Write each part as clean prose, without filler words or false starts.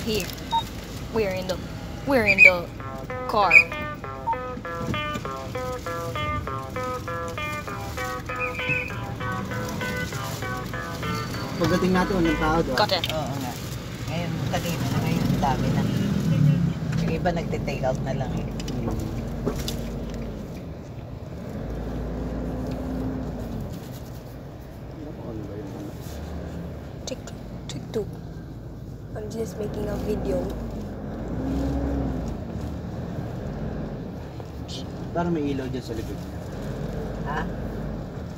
here. We're in the car. Pagdating natin, walang tao doon. Got it. Oo nga. Ngayon, kanina na ngayon, dami na. Yung iba nagte-take out na lang eh. TikTok. I'm just making a video. Parang may ilaw dyan sa likod niya. Ha?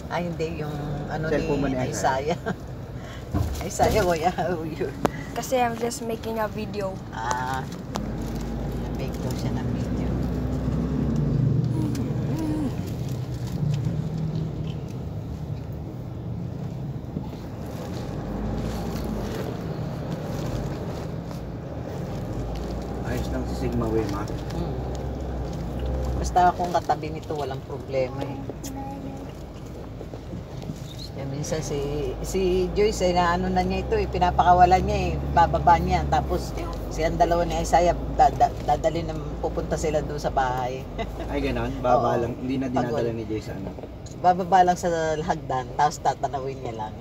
Ay, hindi. Yung ano Cellphone mo ni ni Isaiah. Isaiah, kuya. Kasi I'm just making a video. Make daw siya ng video. Ayos lang si Sigma Way, ma. Basta akong katabi nito, walang problema eh. Kaya minsan si Joyce, ano na niya ito eh, pinapakawalan niya eh, bababa niya. Tapos ang dalawa ni Isaiah, dadali na pupunta sila doon sa bahay. Ay, gano'n? Baba Oo. lang. Hindi na dinadala ni Jay sa ano. Bababa lang sa hagdan, tapos tatanawin niya lang.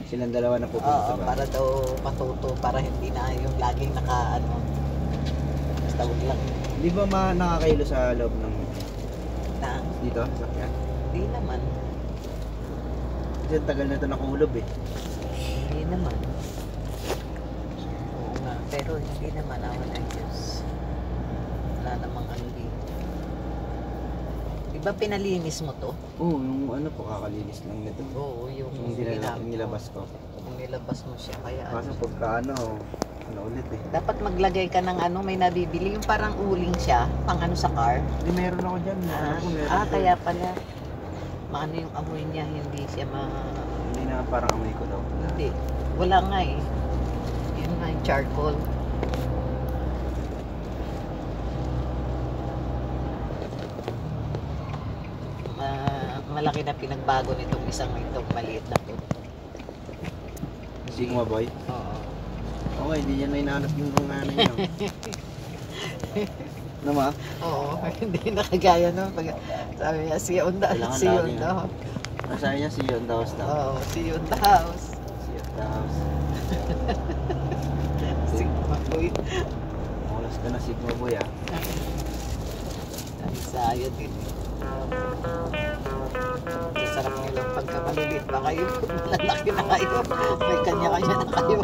Silang dalawa na pupunta sa Oo, bahay. para daw matuto, para hindi na yung laging basta wag lang Di ba nakakailo sa loob ng na, dito? Sakyan? hindi naman. Kasi ang tagal na ito nakulob eh. Hindi naman. Oo nga, pero hindi naman awan ang Diyos. Wala namang ano dito. Di ba pinalinis mo to? Oo, yung ano po, kakalinis lang nito. Oo, yung Nilabas ko. Kung nilabas mo siya, kaya Kaso pagka ano ulit eh. dapat maglagay ka ng may nabibili, yung parang uling siya, pang sa car. Hindi, meron ako dyan. Meron Kaya pala. Maano yung amoy niya, hindi siya Hindi na parang amoy ko daw. Hindi. Wala nga eh. Yun nga yung charcoal. Malaki na pinagbago nitong itong maliit na to. Sigma boy? Oo. Okay, hindi niya na inaanap yung mga ano niya. Nama? Oo, hindi nakagaya no. Sabi niya, see you on the Kailangan lagi nga. Sabi niya, see you on the house daw. Oo, see you on the house. See you on the house. Sigma boy. Makulas ka na Sigma boy ah. Ang sayo din. Sarap nilang pagkamaliliit pa kayo. Lalaki na kayo. May kanya-kanya na kayo.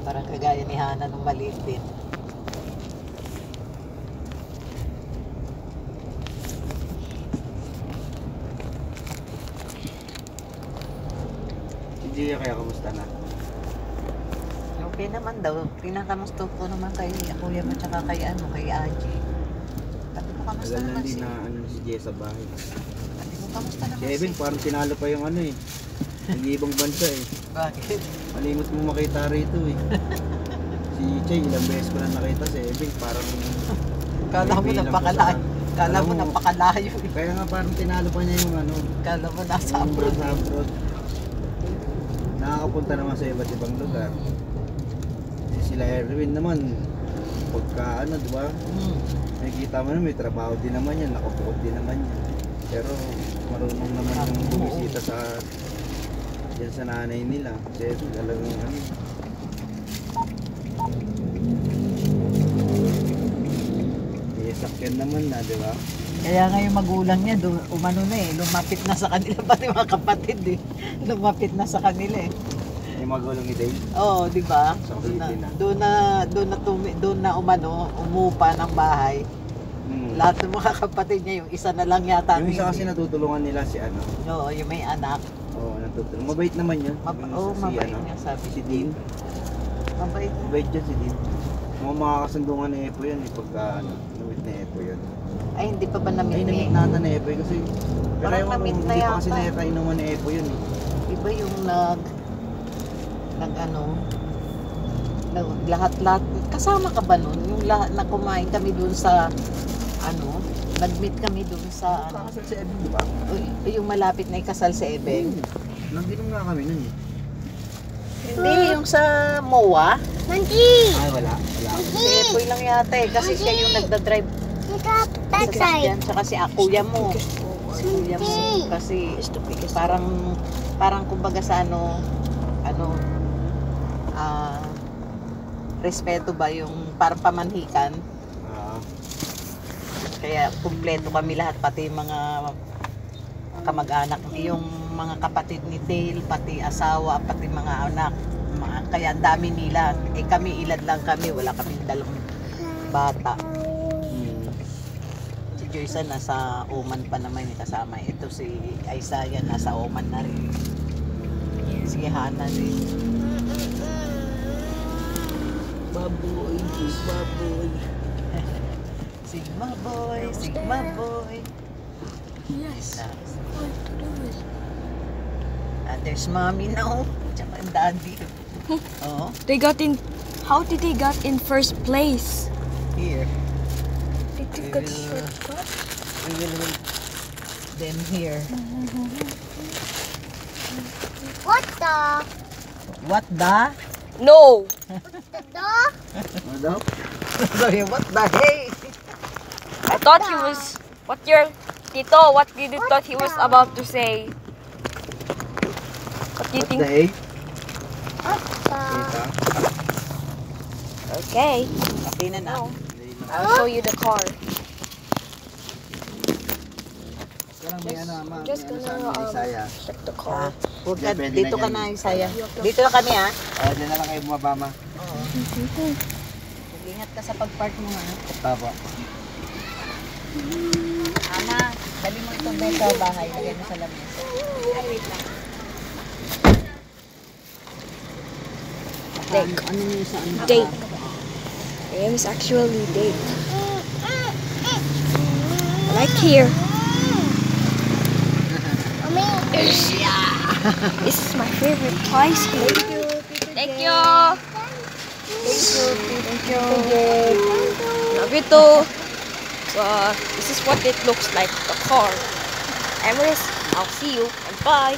Parang kagaya ni Hana nung maliit din. Si Gia kaya kamusta na? Okay naman daw. Pinakamusto ko naman kay Kuya mo tsaka kay kay Aji. Sabi ko, kamusta Tagal na naman hindi si... na si Gia sa bahay. Sabi ko, kamusta naman Si Evan parang tinalo pa yung ano eh. Nag-iibang bansa eh. Bakit? Malimot mo makita rito eh. Si Chay, ilang beses ko na nakita si Evan parang... Kala mo napakalayo. Kala mo napakalayo. Kaya nga parang tinalo pa niya yung ano. Kala mo nasa abroad. Nasa abroad. Nakakapunta naman sa iba't ibang lugar. Sila Erwin naman, pagka di ba? Nakikita mo na may trabaho din naman yan, nakapukod din naman yan. Pero marunong naman yung bumisita dyan sa nanay nila. Kasi talagang sakyan naman na, di ba? Kaya nga yung magulang niya, lumapit na sa kanila, pati mga kapatid eh. Lumapit na sa kanila eh. Yung magulang ni Dave. Oo, di ba? So, Doon na umupa ng bahay. Lahat ng mga kapatid niya, yung isa na lang yata. Yung isa kasi natutulungan nila si ano. Oo, yung may anak. Oo, natutulungan. Mabait naman yun. Mabait niya, sabi si Dean. Mabait. Mabait yun si Dean. Mga makakasandungan ni Epo yun pagka namit na Epo yun. Ay, hindi pa ba namit Ay, namit nata ni Epo kasi parang namit na hindi yata. pa kasi nakainuman ni Epo yun eh. Iba yung lahat kasama ka ba nun? Yung lahat na kumain kami dun sa ano, nag-meet kami doon sa, ano, Kakasal si Ebing, di ba? yung malapit na ikasal sa Ebeng. Nag-inom nga kami nun eh. Hindi, yung sa MOA. Ay, wala. Wala. Si Epoy lang yata eh, kasi siya yung nagdadrive sa sasakyan, tsaka si kuya mo. Si kuya mo, kasi parang kumbaga sa respeto ba yung parang pamanhikan. Ah, Kaya kumpleto kami lahat, pati yung mga kamag-anak, yung mga kapatid ni Dale, pati asawa, pati mga anak. Kaya ang dami nila. Eh kami, ilan lang kami, wala kaming dalawang bata. Si Joyce nasa Oman pa naman yung kasama. Ito si Isaiah nasa Oman na rin. Si Hana rin. baboy, baboy. Sigma boy, Sigma boy. Yes. There's mommy now. Tsaka daddy. Oh, They got in. How did they got in first place? here. Did they got shortcut? We will wait them here. What the? What the? No. The dog? Ano daw? Sorry, what the hey? I thought he was. What your Tito? What did you thought he was about to say? What do you What think? the egg? The Okay. Okay na na. I'll show you the car. Walang may ano, ma. Just May ano sa gonna, amin, Isaya. check the Ah, car. huwag ka, Pwede dito na ka yan. na, Isaya. Dito na kami, ha? Diyan na lang kayo bumaba, ma. Oo. Ingat ka sa pag-park mo, ha? Tapa. Ama, dali mo itong bed sa bahay. Lagay mo sa lamesa. Date. Ano niyo sa ano? Date. My name is actually Date. Like here. This is my favorite place here. Thank you. Thank you. Love you too. So this is what it looks like, the car. Anyways, I'll see you and bye.